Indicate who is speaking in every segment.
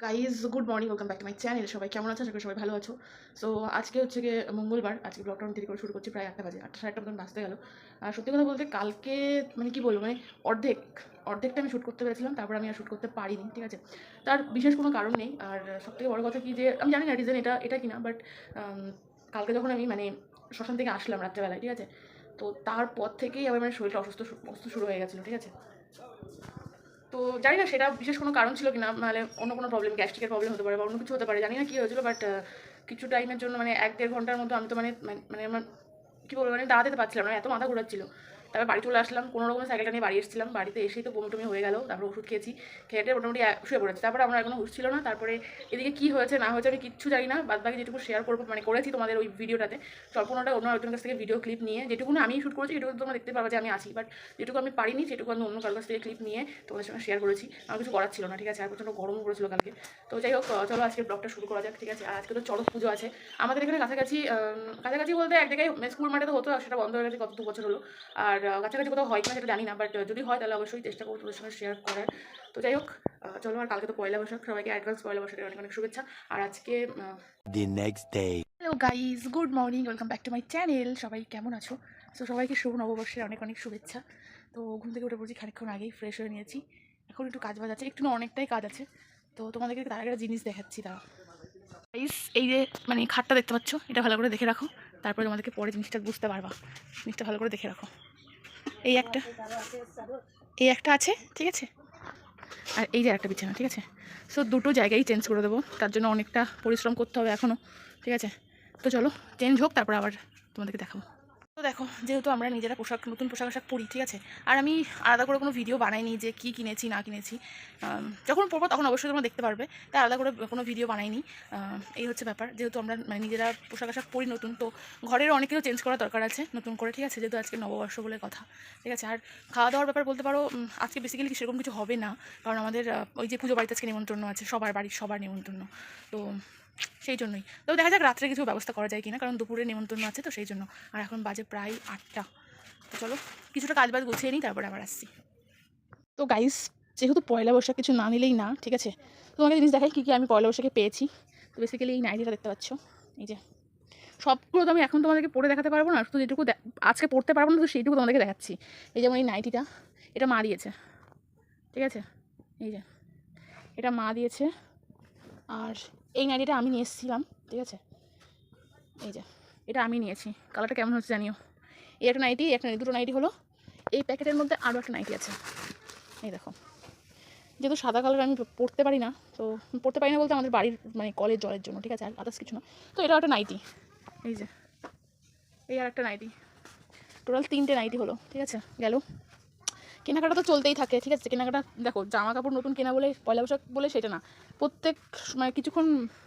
Speaker 1: Guys good morning, welcome back to my channel. সবাই কেমন আছো? আশা করি সবাই ভালো আছো। সো আজকে হচ্ছে গিয়ে মঙ্গলবার। আজকে ব্লগটা আমি দেরি করে শুরু করছি, প্রায় 8টা বাজে, 8টা 8:30 মতন বাজতে গেল। আর সত্যি কথা বলতে কালকে মানে কি বলবো, মানে অর্ধেকটা আমি শ্যুট করতে পেরেছিলাম, তারপর আমি আর শ্যুট করতে পারিনি, ঠিক আছে। তার বিশেষ কোনো কারণ নেই। আর সবথেকে বড় কথা কি যে আমি জানি না রিজন এটা কিনা, বাট কালকে যখন আমি মানে শ্মশান থেকে আসলাম রাত্রেবেলায়, ঠিক আছে, তো তারপর থেকেই আমার মানে শরীরটা অসুস্থ শুরু হয়ে গেছিলো, ঠিক আছে। তো জানি না সেটা বিশেষ কোনো কারণ ছিল কিনা, নাহলে অন্য কোনো প্রবলেম, গ্যাস্ট্রিকের প্রবলেম হতে পারে বা অন্য কিছু হতে পারে, জানি না কী হয়েছিল। বাট কিছু টাইমের জন্য মানে 1-1.5 ঘন্টার মতো আমি তো মানে মানে আমার কী বলবো, মানে দাঁড়াতে পারছিলাম না, এত মাথা ঘোরাচ্ছিল। তারপর বাড়ি চলে আসলাম, কোনো রকমের সাইকেলটা নিয়ে বাড়ি এসেছিলাম। বাড়িতে এসেই তো বমি হয়ে গেল, তারপর ওষুধ খেয়েছি, খেয়ে মোটামুটি শুয়ে পড়েছি। তারপরে আমার এখনো হুঁশ ছিল না। তারপরে এদিকে কী হয়েছে না হয়েছে আমি কিচ্ছু জানি না। বাদবাকি যেটুকু শেয়ার করবো মানে করেছি তোমাদের ওই ভিডিওটাতে, সম্পূর্ণটা অন্য একজনের কাছ থেকে ভিডিও ক্লিপ নিয়ে, যেটুকু আমি শ্যুট করেছি সেটুকু তোমরা দেখতে পারবে যে আমি আছি। বাট যেটুকু আমি পারিনি সেটুকু আমি অন্য কারোর কাছ থেকে ক্লিপ নিয়ে তোমাদের সঙ্গে শেয়ার করেছি। আমার কিছু করার ছিল না, ঠিক আছে। আর প্রচণ্ড গরমও পড়েছিল কালকে। তো যাই হোক, চলো আজকে ব্লগটা শুরু করা যাক, ঠিক আছে। আর আজকে তো চড়ক পুজো আছে আমাদের এখানে কাছাকাছি বলতে এক জায়গায় স্কুল মাঠে তো হতো, সেটা বন্ধ হয়ে গেছে গত 2 বছর হলো। আর কাছাকাছি কোথাও হয় কিনা সেটা জানি না, বাট যদি হয় তাহলে অবশ্যই চেষ্টা করবো তোমাদের সঙ্গে শেয়ার করার। তো যাই হোক, চলো। আর কালকে তো পয়লা বৈশাখ, সবাইকে অ্যাডভান্স পয়লা বৈশাখের অনেক অনেক শুভেচ্ছা। আর আজকে
Speaker 2: The next day.
Speaker 1: Hello guys, good morning, welcome back to my channel. সবাই কেমন আছো? সো সবাইকে শুভ নববর্ষের অনেক অনেক শুভেচ্ছা। তো ঘুম থেকে উঠে পড়ছি, খানিকক্ষণ আগেই ফ্রেশ হয়ে নিয়েছি। এখন একটু কাজ বাজ আছে, একটু না অনেকটাই কাজ আছে। তো তোমাদেরকে তার আগে একটা জিনিস দেখাচ্ছি। গাইস, এই যে মানে খাটটা দেখতে পাচ্ছ, এটা ভালো করে দেখে রাখো, তারপরে তোমাদেরকে পরে জিনিসটা বুঝতে পারবা। জিনিসটা ভালো করে দেখে রাখো। এই একটা আছে, ঠিক আছে। আর এই যে একটা বিছানা, ঠিক আছে। সো দুটো জায়গায় চেঞ্জ করে দেবো, তার জন্য অনেকটা পরিশ্রম করতে হবে এখনও, ঠিক আছে। তো চলো চেঞ্জ হোক, তারপর আবার তোমাদেরকে দেখাবো। তো দেখো, যেহেতু আমরা নিজেরা নতুন পোশাক আশাক পরি, ঠিক আছে। আর আমি আলাদা করে কোনো ভিডিও বানাইনি যে কী কিনেছি না কিনেছি। যখন পরবো তখন অবশ্যই তোমরা দেখতে পারবে, তাই আলাদা করে কোনো ভিডিও বানাইনি। এই হচ্ছে ব্যাপার, যেহেতু আমরা মানে নিজেরা পোশাক আশাক পরি নতুন, তো ঘরের অনেক কিছু চেঞ্জ করার দরকার আছে নতুন করে, ঠিক আছে। যেহেতু আজকে নববর্ষ বলে কথা, ঠিক আছে। আর খাওয়া দাওয়ার ব্যাপার বলতে পারো, আজকে বেসিক্যালি সেরকম কিছু হবে না, কারণ আমাদের ওই যে পুজো বাড়িতে আজকে নিমন্ত্রণ আছে, বাড়ির সবার নিমন্ত্রণ। তো সেই জন্যই তো দেখা যাক রাত্রে কিছু ব্যবস্থা করা যায় কিনা, কারণ দুপুরে নিমন্ত্রণ আছে, তো সেই জন্য। আর এখন বাজে প্রায় 8টা। তো চলো কিছুটা কাজ বাজ গুছিয়ে নিই, তারপরে আবার আসছি। তো গাইস, যেহেতু পয়লা বৈশাখ কিছু না নিলেই না, ঠিক আছে। তোমাকে জিনিস দেখাই কী কী আমি পয়লা বৈশাখে পেয়েছি। তো বেসিক্যালি এই নাইটিটা দেখতে পাচ্ছ, এই যে। সবগুলো তো আমি এখন তোমাদেরকে পরে দেখাতে পারবো না, শুধু যেটুকু আজকে পড়তে পারবো না, তো সেইটুকু তোমাদেরকে দেখাচ্ছি। এই যেমন এই নাইটিটা, এটা মা দিয়েছে, ঠিক আছে। এই যে এটা মা দিয়েছে। আর এই নাইটিটা আমি নিয়ে এসেছিলাম, ঠিক আছে। এই যে এটা আমি নিয়েছি, কালারটা কেমন হচ্ছে জানিও। এই একটা নাইটি, দুটো নাইটি হলো। এই প্যাকেটের মধ্যে আরও একটা নাইটি আছে, এই দেখো। যেহেতু সাদা কালার আমি পরতে পারি না, তো পরতে পারি না বলতে আমাদের বাড়ির মানে কলের জলের জন্য, ঠিক আছে, আর আদার্স কিছু না। তো এটা একটা নাইটি, এই যে এই আর একটা নাইটি, টোটাল 3টে নাইটি হলো, ঠিক আছে। গেল কেনাকাটা তো চলতেই থাকে, ঠিক আছে। কেনাকাটা দেখো, জামা কাপড় নতুন কেনা বলে পয়লা বৈশাখ বলে সেটা না, প্রত্যেক মানে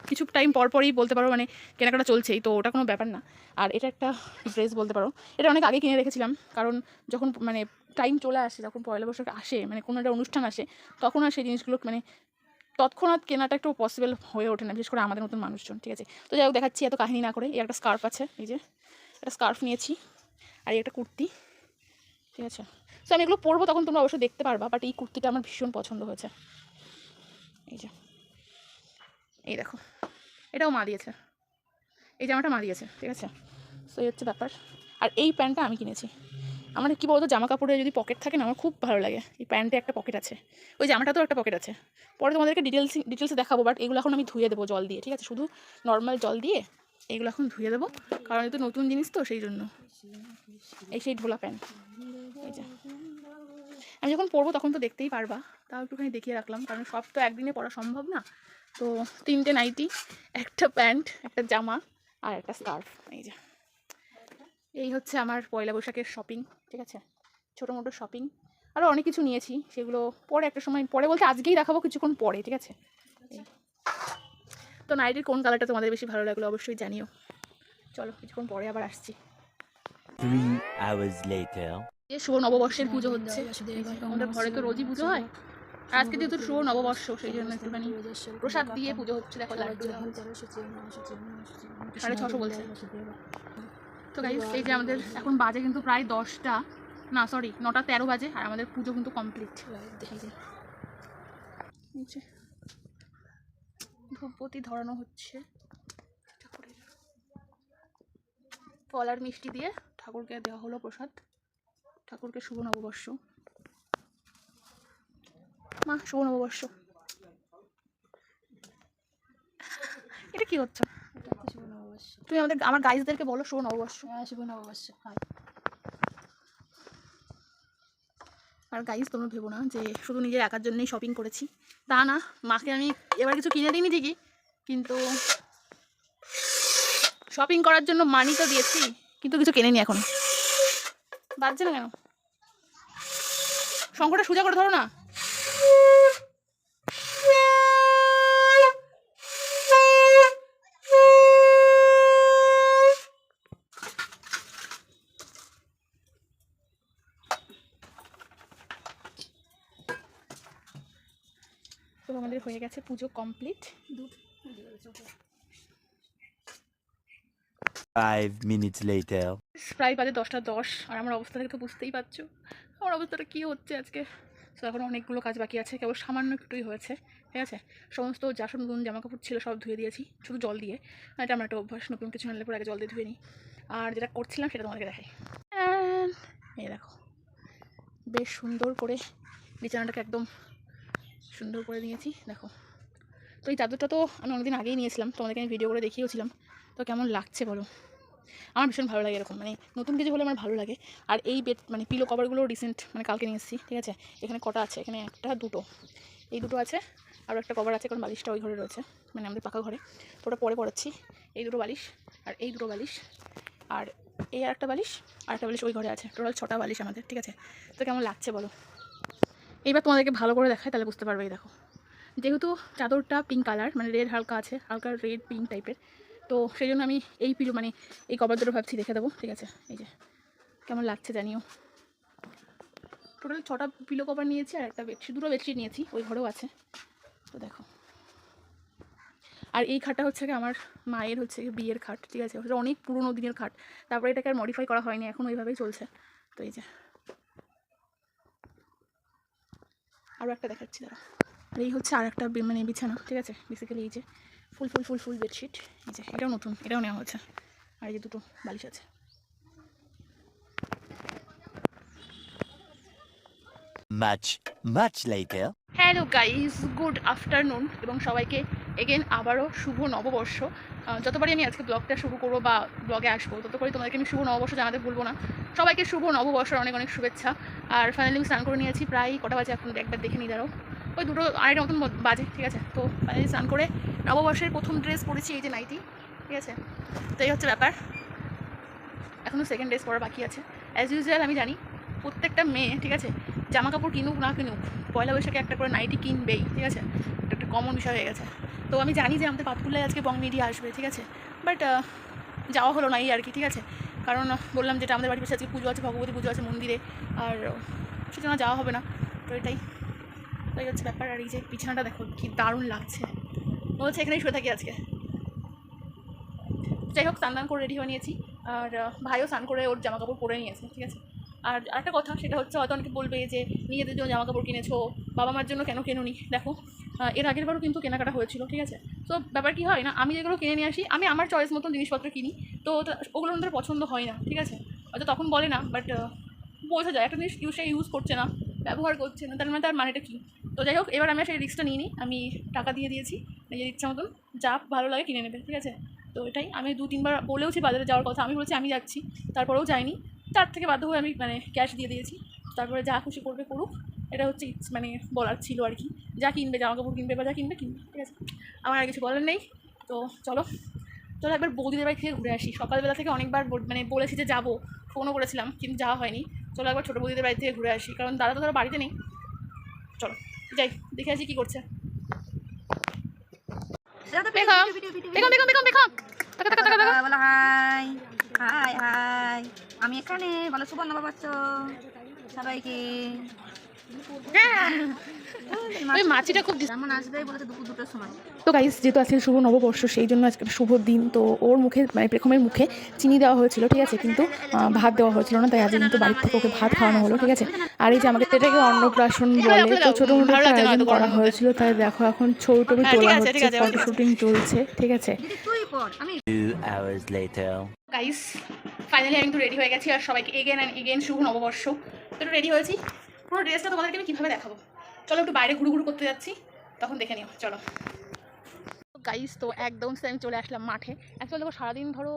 Speaker 1: কিছু টাইম পরই বলতে পারো মানে কেনাকাটা চলছেই, তো ওটা কোনো ব্যাপার না। আর এটা একটা ড্রেস বলতে পারো, এটা অনেক আগে কিনে রেখেছিলাম, কারণ যখন মানে টাইম চলে আসে, যখন পয়লা বৈশাখ আসে, মানে কোনো একটা অনুষ্ঠান আসে, তখন আর সেই জিনিসগুলো মানে তৎক্ষণাৎ কেনাটা একটু পসিবল হয়ে ওঠে না, বিশেষ করে আমাদের মতন মানুষজন, ঠিক আছে। তো যাই হোক, দেখাচ্ছি এত কাহিনী না করে। এই একটা স্কার্ফ আছে, এই যে একটা স্কার্ফ নিয়েছি, আর এই একটা কুর্তি, ঠিক আছে। সো আমি এগুলো পরবো, তখন তোমরা অবশ্যই দেখতে পারবা। বাট এই কুর্তিটা আমার ভীষণ পছন্দ হয়েছে, এই যে এই দেখো, এটাও মা দিয়েছে, এই জামাটা মা দিয়েছে, ঠিক আছে। সো এই হচ্ছে ব্যাপার। আর এই প্যান্টটা আমি কিনেছি। আমার কী বলতো, জামা কাপড়ে যদি পকেট থাকে না, আমার খুব ভালো লাগে। এই প্যান্টে একটা পকেট আছে, ওই জামাটাতেও একটা পকেট আছে। পরে তোমাদেরকে ডিটেলসে দেখাবো। বাট এগুলো এখন আমি ধুয়ে দেবো জল দিয়ে, ঠিক আছে, শুধু নর্মাল জল দিয়ে এগুলো এখন ধুয়ে দেবো, কারণ এটা নতুন জিনিস তো সেই জন্য। এই সেই ঢোলা প্যান্ট, এই যে আমি যখন পরবো তখন তো দেখতেই পারবা, তাও একটুখানি দেখিয়ে রাখলাম, কারণ সব তো একদিনে পরা সম্ভব না। তো 3টে নাইটি, একটা প্যান্ট, একটা জামা, আর একটা স্কার্ফ, এই যে এই হচ্ছে আমার পয়লা বৈশাখের শপিং, ঠিক আছে। ছোটো মোটো শপিং, আরও অনেক কিছু নিয়েছি, সেগুলো পরে একটা সময়, পরে বলতে আজকেই দেখাবো কিছুক্ষণ পরে, ঠিক আছে। তো নাইটির কোন কালারটা তোমাদের বেশি ভালো লাগলো অবশ্যই জানিও। চলো কিছুক্ষণ পরে আবার আসছি।
Speaker 2: 3 hours later.
Speaker 1: যে শুভ নববর্ষের পুজো হচ্ছে, আমাদের ঘরে তো রোজই পুজো হয়। আর আজকে যেহেতু শুভ নববর্ষ, সেই জন্য একটুখানি প্রসাদ দিয়ে পুজো হচ্ছে। দেখো লাড্ডু 650 বলছে। তো গাইস, এই যে আমাদের এখন বাজে কিন্তু প্রায় 10টা, না সরি 9টা 13 বাজে, আর আমাদের পুজো কিন্তু কমপ্লিট। ধূপবতী ধরানো হচ্ছে ঠাকুরের। ফল আর মিষ্টি দিয়ে ঠাকুরকে দেওয়া হলো প্রসাদ। ঠাকুরকে শুভ নববর্ষ। মা শুভ নববর্ষ। এটা কি হচ্ছে?
Speaker 3: শুভ নববর্ষ।
Speaker 1: তুমি আমার গাইজদেরকে বলো শুভ নববর্ষ।
Speaker 3: শুভ নববর্ষ। হাই।
Speaker 1: আর গাইজ তোমরা ভেবো না যে শুধু নিজের একার জন্যই শপিং করেছি, তা না। মাকে আমি এবার কিছু কিনে দিইনি ঠিকই, কিন্তু শপিং করার জন্য মানি তো দিয়েছি, কিন্তু কিছু কিনে নি এখন। বাজছে না কেন? শঙ্করটা সোজা করে ধরো না। তো আমাদের হয়ে গেছে পুজো কমপ্লিট।
Speaker 2: 5 minutes later.
Speaker 1: প্রায় বাজে 10টা 10, আর আমার অবস্থা দেখে তো বুঝতেই পারছো আমার অবস্থাটা কী হচ্ছে আজকে। তো এখন অনেকগুলো কাজ বাকি আছে, কেবল সামান্য একটুই হয়েছে, ঠিক আছে। সমস্ত জাসন নতুন জামাকাপড় ছিল সব ধুয়ে দিয়েছি শুধু জল দিয়ে। এটা আমার একটা অভ্যাস, নতুন কিছু আনলে পরে আগে জল দিয়ে ধুয়ে নিই। আর যেটা করছিলাম সেটা তোমাদেরকে দেখাই। এই দেখো, বেশ সুন্দর করে বিছানাটাকে একদম সুন্দর করে নিয়েছি, দেখো। তো এই চাদরটা তো আমি অনেকদিন আগেই নিয়েছিলাম, তোমাদেরকে আমি ভিডিও করে দেখিয়েওছিলাম। তো কেমন লাগছে বলো? আমার ভীষণ ভালো লাগে এরকম, মানে নতুন কিছু হলে আমার ভালো লাগে। আর এই বেড মানে পিলো কভারগুলো রিসেন্ট মানে কালকে নিয়ে এসেছি, ঠিক আছে। এখানে কটা আছে? এখানে একটা দুটো, এই দুটো আছে, আরও একটা কভার আছে, কারণ বালিশটা ওই ঘরে রয়েছে, মানে আমাদের পাকা ঘরে। তো ওটা পরে পড়াচ্ছি। এই দুটো বালিশ আর এই দুটো বালিশ আর এই আরেকটা বালিশ ওই ঘরে আছে। টোটাল 6টা বালিশ আমাদের, ঠিক আছে। তো কেমন লাগছে বলো? এইবার তোমাদেরকে ভালো করে দেখায়, তাহলে বুঝতে পারবে। এই দেখো, যেহেতু চাদরটা পিঙ্ক কালার, মানে রেড হালকা আছে, হালকা রেড পিঙ্ক টাইপের, তো সেই জন্য আমি এই পিলো মানে এই কভার দুটো ভাবছি রেখে দেবো, ঠিক আছে। এই যে কেমন লাগছে জানিও। টোটাল 6টা পিলো কভার নিয়েছি, আর একটা বেডশিট, দুটো বেডশিট নিয়েছি, ওই ঘরেও আছে। তো দেখো, আর এই খাটটা হচ্ছে কি আমার মায়ের হচ্ছে বিয়ের খাট, ঠিক আছে। ওটা অনেক পুরোনো দিনের খাট, তারপরে এটাকে আর মডিফাই করা হয়নি, এখন ওইভাবেই চলছে। তো এই যে আরও একটা দেখাচ্ছি দাঁড়া। আর এই হচ্ছে আর একটা মানে বিছানা, ঠিক আছে। বেসিক্যালি এই যে ফুল বেডশিট, এই যে এটাও নতুন, এটাও নেওয়া হয়েছে। আর এই যে দুটো বালিশ আছে।
Speaker 2: Much later.
Speaker 1: Hello guys, good afternoon, এবং সবাইকে এগেন আবারও শুভ নববর্ষ। যতবারই আমি আজকে ব্লগটা শুরু করবো বা ব্লগে আসবো, ততবারই তোমাদেরকে আমি শুভ নববর্ষ জানাতে ভুলবো না। সবাইকে শুভ নববর্ষের অনেক অনেক শুভেচ্ছা। আর ফাইনালি আমি স্নান করে নিয়েছি, প্রায় কটা বাজে এখন একবার দেখে নিই দাঁড়াও। ওই 2-2:30 মতন বাজে, ঠিক আছে। তো ফাইনালি স্নান করে নববর্ষের প্রথম ড্রেস পরেছি, এই যে নাইটি, ঠিক আছে। তো এই হচ্ছে ব্যাপার, এখনও সেকেন্ড ড্রেস পরা বাকি আছে। অ্যাজ ইউজুয়াল আমি জানি প্রত্যেকটা মেয়ে, ঠিক আছে, জামা কাপড় কিনুক না কিনুক, পয়লা বৈশাখে একটা করে নাইটি কিনবেই, ঠিক আছে। এটা একটা কমন বিষয় হয়ে গেছে। তো আমি জানি যে আমাদের পাতকুল্লায় আজকে বং মিডিয়া আসবে, ঠিক আছে, বাট যাওয়া হলো না এই আর কি, ঠিক আছে। কারণ বললাম যেটা আমাদের বাড়ির পাশে আজকে পুজো আছে, ভগবতী পুজো আছে মন্দিরে, আর সেজন্য যাওয়া হবে না। তো এটাই হচ্ছে ব্যাপার। আর এই যে বিছানাটা দেখো কি দারুণ লাগছে, মনে হচ্ছে এখানেই শুয়ে থাকি আজকে। যাই হোক, স্নান করে রেডি হয়ে নিয়েছি, আর ভাইও স্নান করে ওর জামা কাপড় পরে নিয়েছে, ঠিক আছে। আর একটা কথা, সেটা হচ্ছে হয়তো অনেকে বলবে যে নিজেদের জন্য জামা কাপড় কিনেছো, বাবা মার জন্য কেন কেনোনি। দেখো, এর আগের বারও কিন্তু কেনাকাটা হয়েছিল, ঠিক আছে। তো ব্যাপার কী হয় না, আমি যেগুলো কিনে নিয়ে আসি, আমি আমার চয়েস মতন জিনিসপত্র কিনি, তো ওগুলো আমাদের পছন্দ হয় না, ঠিক আছে। হয়তো তখন বলে না, বাট বোঝা যায় একটা জিনিস ইউজ করছে না, ব্যবহার করছে না, তার মানে তার মানেটা কী। তো যাই হোক, এবার আমি সেই রিস্কটা নিই নি, আমি টাকা দিয়ে দিয়েছি, নিজের ইচ্ছা মতন যা ভালো লাগে কিনে নেবে, ঠিক আছে। তো এটাই, আমি 2-3 বার বলেওছি বাজারে যাওয়ার কথা, আমি বলেছি আমি যাচ্ছি, তারপরেও যাইনি। তার থেকে বাধ্য হয়ে আমি মানে ক্যাশ দিয়ে দিয়েছি। তারপরে যা খুশি করবে করুক, এটা হচ্ছে মানে বলার ছিল আর কি। যা কিনবে, জামা কাপড় কিনবে বা যা কিনবে, ঠিক আছে। আমার আর কিছু বলার নেই। তো চলো একবার বৌদিদের বাড়ি থেকে ঘুরে আসি। সকালবেলা থেকে অনেকবার মানে বলেছি যে যাবো, ফোনও করেছিলাম, কিন্তু যাওয়া হয়নি। চলো একবার ছোটো বৌদিদের বাড়ি থেকে ঘুরে আসি, কারণ দাদা তো ধরো বাড়িতে নেই। চলো যাই, দেখে আসি কী করছে।
Speaker 3: বলো হাই হাই হাই, আমি এখানে, বলো শুভ নববর্ষ সবাইকে।
Speaker 1: ওই মাছিটা খুব
Speaker 3: যেমন আসবেই বলেছে দুপুর 2টার সময়।
Speaker 1: তো গাইস যেহেতু আজকে শুভ নববর্ষ সেই জন্য আজকে একটা শুভ দিন, তো ওর মুখে মানে প্রেখমের মুখে চিনি দেওয়া হয়েছিল, ঠিক আছে, কিন্তু ভাত দেওয়া হয়েছিল না, তাই আজকে কিন্তু বাড়ির থেকে ওকে ভাত খাওয়ানো হলো, ঠিক আছে। আর এই যে আমাকে এটাকে অন্নপ্রাশন বলে, তো ছোটো মোটো একটা আয়োজন করা হয়েছিল, তাই দেখো এখন ছবি টবি তোলা হচ্ছে, ফটো শুটিং চলছে, ঠিক আছে।
Speaker 3: তুই পড়, আমি
Speaker 2: 2 hours later.
Speaker 1: গাইস ফাইনালি আমি একটু রেডি হয়ে গেছি, আর সবাইকে এগেন অ্যান্ড এগেন শুভ নববর্ষ। তো একটু রেডি হয়েছি, পুরো ড্রেসটা তোমাদেরকে আমি কীভাবে দেখাবো, চলো একটু বাইরে ঘুরু ঘুরু করতে যাচ্ছি, তখন দেখে নিও, চলো। গাইস তো একদম আমি চলে আসলাম মাঠে। অ্যাকচুয়ালি দেখো সারাদিন ধরো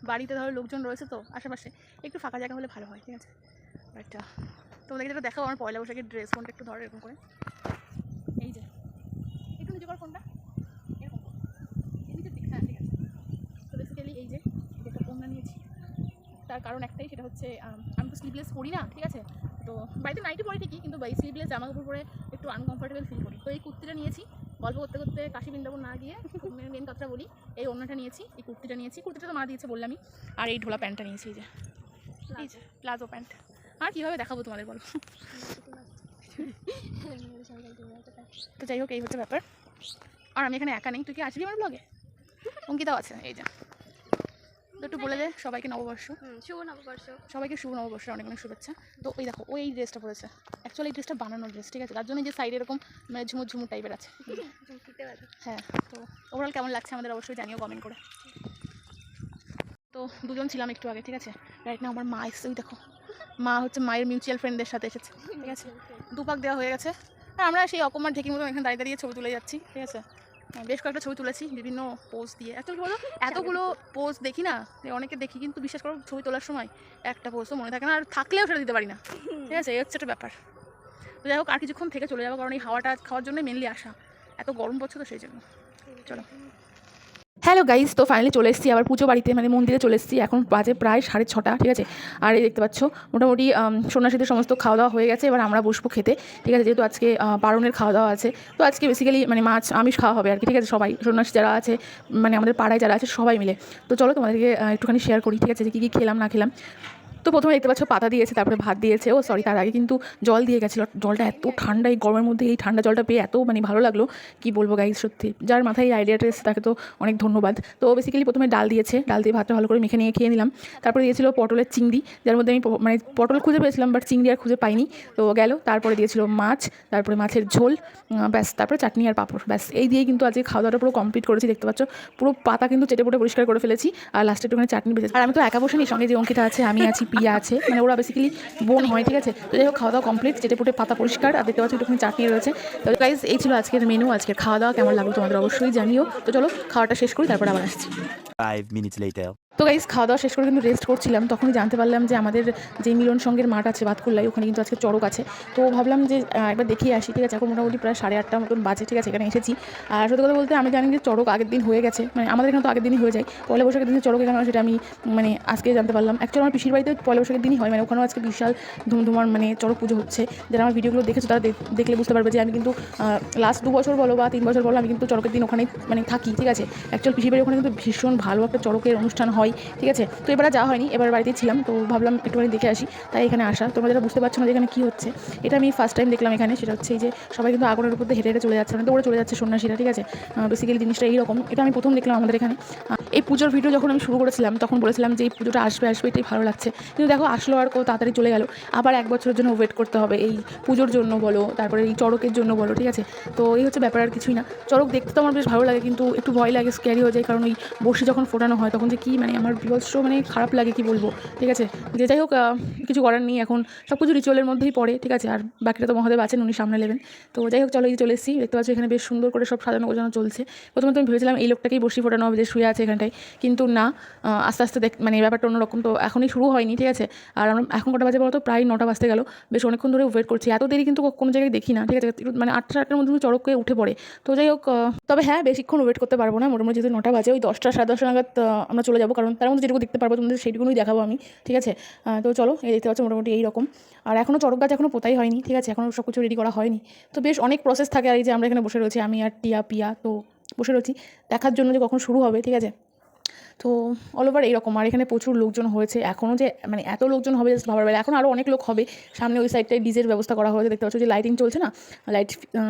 Speaker 1: বাড়িতে ধরো লোকজন রয়েছে, তো আশেপাশে একটু ফাঁকা জায়গা হলে ভালো হয়, ঠিক আছে। বাট তোমাদেরকে যেটা দেখাবো আমার পয়লা বৈশাখের ড্রেস, ফোনটা একটু ধরো এরকম করে, এই যে একটু নিচে কর ফোনটা, এরকম নিচের দিক, হ্যাঁ ঠিক আছে। তো বেসিক্যালি এই যে একটা ফোনটা নিয়েছি, তার কারণ একটাই, সেটা হচ্ছে আমি তো স্লিভলেস পরি না, ঠিক আছে। তো বাড়িতে নাইটি পরি ঠিকই, কিন্তু স্লিভলেস জামা কাপড় পরে একটু আনকমফর্টেবল ফিল করি। তো এই কুর্তিটা নিয়েছি, গল্প করতে করতে কাশি বৃন্দাবন না গিয়ে মেন কথাটা বলি, এই ওড়নাটা নিয়েছি, এই কুর্তিটা নিয়েছি, কুর্তিটা তো মা দিয়েছে বললামই, আর এই ঢোলা প্যান্টটা নিয়েছি, এই যে প্লাজো প্যান্ট। আর কীভাবে দেখাবো তোমাদের বলো। তো যাই হোক এই হচ্ছে ব্যাপার। আর আমি এখানে একা নেই, তুই কি আসবি আমার ব্লগে? অঙ্কিতাও আছে, এই যে। তো একটু বলে দে সবাইকে নববর্ষ,
Speaker 3: শুভ নববর্ষ।
Speaker 1: সবাইকে শুভ নববর্ষের অনেক অনেক শুভেচ্ছা। তো ওই দেখো ওই ড্রেসটা পরেছে, অ্যাকচুয়ালি এই ড্রেসটা বানানোর ড্রেস, ঠিক আছে, তার জন্য যে সাইডে এরকম মানে ঝুমুর ঝুমুর টাইপের আছে, হ্যাঁ। তো ওভারঅল কেমন লাগছে আমাদের অবশ্যই জানিও কমেন্ট করে। তো দুজন ছিলাম একটু আগে, ঠিক আছে। রাইট না আমার মা এসছে, ওই দেখো মা হচ্ছে মায়ের মিউচুয়াল ফ্রেন্ডদের সাথে এসেছে, ঠিক আছে। দুপাক দেওয়া হয়ে গেছে, আর আমরা সেই অকমার ঢেকির মতো এখানে দাঁড়িয়ে দাঁড়িয়ে ছবি তুলে যাচ্ছি, ঠিক আছে। বেশ কয়েকটা ছবি তুলেছি বিভিন্ন পোজ দিয়ে। অ্যাকচুয়ালি বলো এতগুলো পোজ দেখি না, অনেকে দেখি, কিন্তু বিশ্বাস করো ছবি তোলার সময় একটা পোজও মনে থাকে না, আর থাকলেও সেটা দিতে পারি না, ঠিক আছে। এই হচ্ছে একটা ব্যাপার। তো যাই হোক আর কিছুক্ষণ থেকে চলে যাবো, কারণ এই হাওয়াটা খাওয়ার জন্যই মেনলি আসা, এত গরম পড়ছে তো সেই জন্য। চলো। হ্যালো গাইস, তো ফাইনালি চলে এসেছি আবার পুজো বাড়িতে, মানে মন্দিরে চলে এসেছি। এখন বাজে প্রায় 6:30, ঠিক আছে। আর এই দেখতে পাচ্ছ মোটামুটি সন্ন্যাসীদের সমস্ত খাওয়া দাওয়া হয়ে গেছে, এবার আমরা বসবো খেতে, ঠিক আছে। যেহেতু আজকে পারণের খাওয়া দাওয়া আছে, তো আজকে বেসিক্যালি মানে মাছ আমিষ খাওয়া হবে আর কি, ঠিক আছে। সবাই সন্ন্যাসী যারা আছে, মানে আমাদের পাড়ায় যারা আছে সবাই মিলে। তো চলো তোমাদেরকে একটুখানি শেয়ার করি, ঠিক আছে, যে কী কী খেলাম না খেলাম। তো প্রথমে দেখতে পাচ্ছ পাতা দিয়েছে, তারপরে ভাত দিয়েছে, ও সরি তার আগে কিন্তু জল দিয়ে গেছিলো। জলটা এত ঠান্ডা, এই গরমের মধ্যে এই ঠান্ডা জলটা পেয়ে এত মানে ভালো লাগলো, কি বলবো গাইজ, সত্যি যার মাথায় এই আইডিয়াটা এসেছে তাকে তো অনেক ধন্যবাদ। তো বেসিক্যালি প্রথমে ডাল দিয়েছে, ডাল দিয়ে ভাতটা ভালো করে মেখে নিয়ে খেয়ে নিলাম। তারপরে দিয়েছিল পটলের চিংড়ি, যার মধ্যে আমি মানে পটল খুঁজে পেয়েছিলাম বাট চিংড়ি আর খুঁজে পাইনি, তো গেল। তারপরে দিয়েছিল মাছ, তারপরে মাছের ঝোল, ব্যাস, তারপরে চাটনি আর পাঁপড়, ব্যাস এই দিয়েই কিন্তু আজকে খাওয়া দাওয়াটা পুরো কমপ্লিট করেছি। দেখতে পাচ্ছ পুরো পাতা কিন্তু চেটে পুটে পরিষ্কার করে ফেলেছি, আর লাস্টে একটুখানি চাটনি বেঁচেছি। আর আমি তো একা বসে নি, সঙ্গে যে অঙ্কিতা আছে, আমি আছি, পিয়া আছে, মানে ওরা বেসিক্যালি বোন হয়, ঠিক আছে। তো যাই হোক খাওয়া দাওয়া কমপ্লিট, চেটে পুটে পাতা পরিষ্কার, আর দেখতে পাচ্ছি একটুখানি চাটনি রয়েছে। তো গাইজ এই ছিল আজকের মেনু, আজকের খাওয়া দাওয়া কেমন লাগলো তোমাদের অবশ্যই জানিও। তো চলো খাওয়াটা শেষ করি, তারপর আবার আসছি।
Speaker 2: 5 minutes later.
Speaker 1: তো গাইজ খাওয়া দাওয়া শেষ করে কিন্তু রেস্ট করছিলাম, তখনই জানতে পারলাম যে আমাদের যে মিলন সঙ্গের মাঠ আছে বাতকুল্লায়, ওখানে কিন্তু আজকে চড়ক আছে। তো ভাবলাম যে একবার দেখিয়ে আসি, ঠিক আছে। এখন মোটামুটি প্রায় 8:30 মতন বাজে, ঠিক আছে, এখানে এসেছি। আর সত্যি কথা বলতে আমি জানি যে চড়ক আগের দিন হয়ে গেছে, মানে আমাদের এখানে তো আগের দিনই হয়ে যায়। পয়লা বৈশাখের দিনে চড়ক এখানে হয় সেটা আমি মানে আজকে জানতে পারলাম। অ্যাকচুয়ালি আমার পিসির বাড়িতে পয়লা বৈশাখের দিনই হয়, মানে ওখানেও আজকে বিশাল ধুমধুমার মানে চড়ক পুজো হচ্ছে। যারা আমার ভিডিওগুলো দেখেছো তারা দেখলে বুঝতে পারবে যে আমি কিন্তু লাস্ট 2 বছর বলো বা 3 বছর বলো, আমি কিন্তু চড়কের দিন ওখানেই মানে থাকি, ঠিক আছে। অ্যাকচুয়ালি পিসির বাড়ি ওখানে কিন্তু ভীষণ ভালো একটা চড়কের অনুষ্ঠান হয়, ঠিক আছে। তো এবার যাওয়া হয়নি, এবার বাড়িতেই ছিলাম, তো ভাবলাম একটুখানি দেখে আসি, তাই এখানে আসা। তোমরা যারা বুঝতে পারছো না যে এখানে কী হচ্ছে, এটা আমি ফার্স্ট টাইম দেখলাম এখানে। সেটা হচ্ছে এই যে সবাই কিন্তু আগুনের উপর দিয়ে হেঁটে হেঁটে চলে যাচ্ছে, মানে দৌড়ে চলে যাচ্ছে সন্ন্যাসীরা, ঠিক আছে। বেসিক্যালি জিনিসটা এইরকম, এটা আমি প্রথম দেখলাম আমাদের এখানে। এই পুজোর ভিডিও যখন আমি শুরু করেছিলাম তখন বলেছিলাম যে এই পুজোটা আসবে আসবে, এটাই ভালো লাগছে, কিন্তু দেখো আসলো আর কত তাড়াতাড়ি চলে গেল। আবার 1 বছরের জন্য ওয়েট করতে হবে এই পুজোর জন্য বলো, তারপরে এই চড়কের জন্য বলো, ঠিক আছে। তো এই হচ্ছে ব্যাপার, আর কিছুই না। চড়ক দেখতে তো আমার বেশ ভালো লাগে, কিন্তু একটু ভয় লাগে, স্ক্যারি হয়ে যায়, কারণ ওই বড়শি যখন ফোটানো হয় তখন যে কী মানে আমার বিভৎস মানে খারাপ লাগে, কি বলবো, ঠিক আছে। যে যাই হোক কিছু করার নেই, এখন সব কিছু রিচুয়ালের মধ্যেই পড়ে, ঠিক আছে। আর বাকিটা তো মহাদেব আছেন, উনি সামনে নেবেন। তো যাই হোক চলো, এই চলে এসেছি, দেখতে পাচ্ছি এখানে বেশ সুন্দর করে সব সাজানো গোছানো চলছে। প্রথমে তো আমি ভেবেছিলাম এই লোকটাকেই বসি ফোটানো হবে যে শুয়ে আছে এখানটায়, কিন্তু না, আস্তে আস্তে মানে ব্যাপারটা অন্যরকম। তো এখনই শুরু হয়নি, ঠিক আছে। আর আমরা এখন কটা বাজে বলো তো, প্রায় 9টা বাজতে গেল, বেশ অনেকক্ষণ ধরে ওয়েট করছি। এত দেরি কিন্তু কোনো জায়গায় দেখি না, ঠিক আছে। মানে 8টা 8টার মধ্যে চড়ক হয়ে উঠে পড়ে। তো যাই হোক তবে হ্যাঁ বেশিক্ষণ ওয়েট করতে পারবো না, মোটামুটি যেহেতু 9টা বাজে, ওই 10টা 10:30 নাগাদ আমরা চলে যাবো, কারণ তার মধ্যে যেটুকু দেখতে পারবো তোমাদের সেইটুকুই দেখাবো আমি, ঠিক আছে। তো চলো, এই দেখতে পাচ্ছ মোটামুটি এইরকম। আর এখনও চড়ক গাছ এখনও পোতাই হয়নি, ঠিক আছে, এখনও সব কিছু রেডি করা হয়নি। তো বেশ অনেক প্রসেস থাকে। আর এই যে আমরা এখানে বসে রয়েছি, আমি আর টিয়া পিয়া, তো বসে রয়েছি দেখার জন্য যে কখন শুরু হবে, ঠিক আছে। তো অল ওভার এইরকম। আর এখানে প্রচুর লোকজন হয়েছে, এখনও যে মানে এত লোকজন হবে জাস্ট ভাবার বেলা। এখন আরও অনেক লোক হবে, সামনে ওই সাইডটায় ডিজের ব্যবস্থা করা হয়েছে, দেখতে পাচ্ছ যে লাইটিং চলছে না,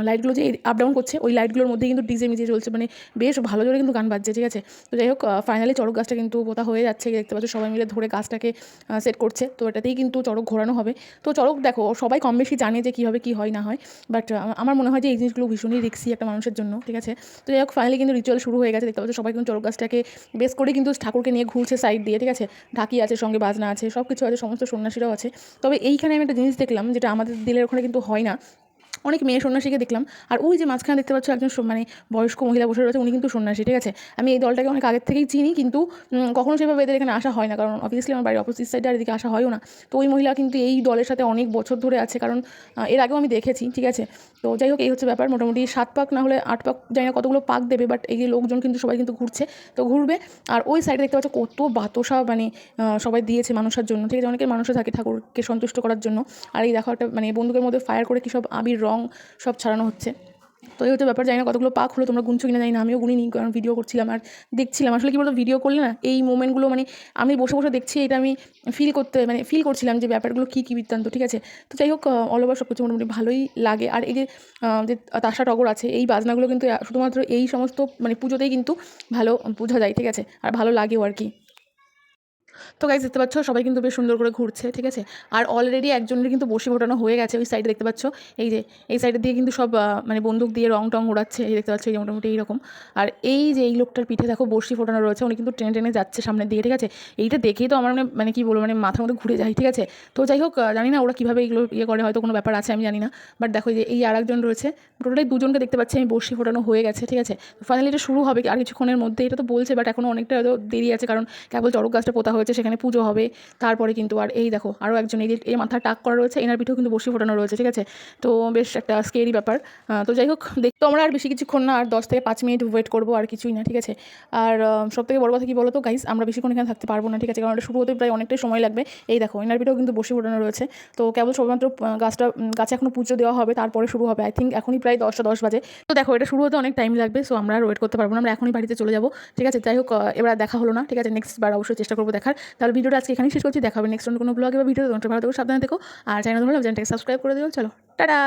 Speaker 1: লাইটগুলো যে আপ ডাউন করছে ওই লাইটগুলোর মধ্যে কিন্তু ডিজে মিজে চলছে, মানে বেশ ভালো জোরে কিন্তু গান বাজছে, ঠিক আছে। তো যাই হোক ফাইনালি চড়ক গাছটা কিন্তু পোতা হয়ে যাচ্ছে, দেখতে পাচ্ছ সবাই মিলে ধরে গাছটাকে সেট করছে। তো এটাতেই কিন্তু চড়ক ঘোরানো হবে। তো চড়ক দেখো সবাই কম বেশি জানে যে কীভাবে কী হয় না হয়, বাট আমার মনে হয় যে এই জিনিসগুলো ভীষণই রিস্কি একটা মানুষের জন্য, ঠিক আছে। তো যাই হোক ফাইনালি কিন্তু রিচুয়াল শুরু হয়ে গেছে, দেখতে পাচ্ছ সবাই কিন্তু চড়ক গাছটাকে বেশ করে কিন্তু ঠাকুরকে নিয়ে ঘুরছে সাইড দিয়ে, ঠিক আছে। ঢাকি আছে, সঙ্গে বাজনা আছে, সব কিছু আছে, সমস্ত সন্ন্যাসীরাও আছে। তবে এইখানে আমি একটা জিনিস দেখলাম যেটা আমাদের দিলের ওখানে কিন্তু হয় না, অনেক মেয়ে সন্ন্যাসীকে দেখলাম। আর ওই যে মাঝখানে দেখতে পাচ্ছ একজন মানে বয়স্ক মহিলা বসে রয়েছে, উনি কিন্তু সন্ন্যাসী, ঠিক আছে। আমি এই দলটাকে অনেক আগের থেকেই চিনি, কিন্তু কখনো সেভাবে এদের এখানে আসা হয় না, কারণ অবভিয়াসলি আমার বাড়ির অপোজিট সাইডে আর এদিকে আসা হয়ও না। তো ওই মহিলা কিন্তু এই দলের সাথে অনেক বছর ধরে আছে, কারণ এর আগেও আমি দেখেছি, ঠিক আছে। তো যাই হোক এই হচ্ছে ব্যাপার, মোটামুটি 7 পাক না হলে 8 পাক, জানি না কতগুলো পাক দেবে, বাট এই যে লোকজন কিন্তু সবাই কিন্তু ঘুরছে, তো ঘুরবে। আর ওই সাইডে দেখতে পাচ্ছ কত বাতাসা মানে সবাই দিয়েছে মানুষের জন্য, ঠিক আছে। অনেকের মানুষও থাকে ঠাকুরকে সন্তুষ্ট করার জন্য। আর এই দেখো একটা মানে বন্দুকের মধ্যে ফায়ার করে কী সব আবির রং সব ছাড়ানো হচ্ছে। তো এই হচ্ছে ব্যাপার, জানি না কতগুলো পাক হলো, তোমরা গুনছো কিনা জানি না, আমিও গুনিনি, কারণ ভিডিও করছিলাম আর দেখছিলাম। আসলে কী বলতো, ভিডিও করলে না এই মোমেন্টগুলো মানে আমি বসে বসে দেখছি, এটা আমি ফিল করছিলাম যে ব্যাপারগুলো কী কী বৃত্তান্ত, ঠিক আছে। তো যাই হোক অল ওভার সব কিছু মোটামুটি ভালোই লাগে। আর এই যে যে তাসা টগর আছে, এই বাজনাগুলো কিন্তু শুধুমাত্র এই সমস্ত মানে পুজোতেই কিন্তু ভালো বোঝা যায়, ঠিক আছে, আর ভালো লাগেও আর কি। তো গাইজ দেখতে পাচ্ছ সবাই কিন্তু বেশ সুন্দর করে ঘুরছে, ঠিক আছে। আর অলরেডি একজনের কিন্তু বসি ফোটানো হয়ে গেছে ওই সাইডে, দেখতে পাচ্ছ এই যে এই সাইডের দিয়ে কিন্তু সব মানে বন্দুক দিয়ে রং টং উড়াচ্ছে, এই দেখতে পাচ্ছ এই মোটামুটি এইরকম। আর এই যে এই লোকটার পিঠে দেখো বসি ফোটানো রয়েছে, উনি কিন্তু টেনে টেনে যাচ্ছে সামনের দিকে, ঠিক আছে। এইটা দেখেই তো আমার মানে কী বলবো, মানে মাথার মধ্যে ঘুরে যায়, ঠিক আছে। তো যাই হোক জানি না ওরা কীভাবে এইগুলো করে, হয়তো কোনো ব্যাপার আছে আমি জানি না, বাট দেখো যে এই আর একজন রয়েছে, টোটালি দুজনকে দেখতে পাচ্ছি আমি বসি ফোটানো হয়ে গেছে, ঠিক আছে। ফাইনালি এটা শুরু হবে আর কিছুক্ষণের মধ্যে, এটা তো বলছে, বাট এখনও অনেকটা হয়তো দেরি আছে, কারণ কেবল চড়ক গাছটা পোতা হয়েছে, সেখানে পুজো হবে তারপরে কিন্তু। আর এই দেখো আরও একজন এই যে এই মাথায় টাক করা রয়েছে, এনার পিঠেও কিন্তু বসি ফোটানো রয়েছে, ঠিক আছে। তো বেশ একটা স্কেরি ব্যাপার। তো যাই হোক দেখতো আমরা আর বেশি কিছুক্ষণ না, আর 10 থেকে 5 মিনিট ওয়েট করবো, আর কিছুই না, ঠিক আছে। আর সবথেকে বড় কথা কী বলো তো গাইস, আমরা বেশিক্ষণ এখানে থাকতে পারবো না, ঠিক আছে, কারণ এটা শুরু হতে প্রায় অনেকটাই সময় লাগবে। এই দেখো এনার পিঠেও কিন্তু বসি ফোটানো রয়েছে। তো কেবল শুধুমাত্র গাছে এখনও পুজো দেওয়া হবে, তারপরে শুরু হবে। আই থিঙ্ক এখনই প্রায় 10টা 10 বাজে। তো দেখো এটা শুরু হতে অনেক টাইম লাগবে, সো আমরা আর ওয়েট করতে পারবো না, আমরা এখনই বাড়িতে চলে যাবো, ঠিক আছে। যাই হোক এবার দেখা হলো না, ঠিক আছে, নেক্সট বার অবশ্যই চেষ্টা করবো দেখার। তাহলে ভিডিওটা আজকে এখানেই শেষ করছি, দেখা হবে নেক্সট অন্য কোনো ব্লগে বা ভিডিও। তোমার ভালো থেকো, সাবধানে থেকো, আর চ্যানেল ধরো চ্যানেলটাকে সাবস্ক্রাইব করে দিও। চলো টাটা।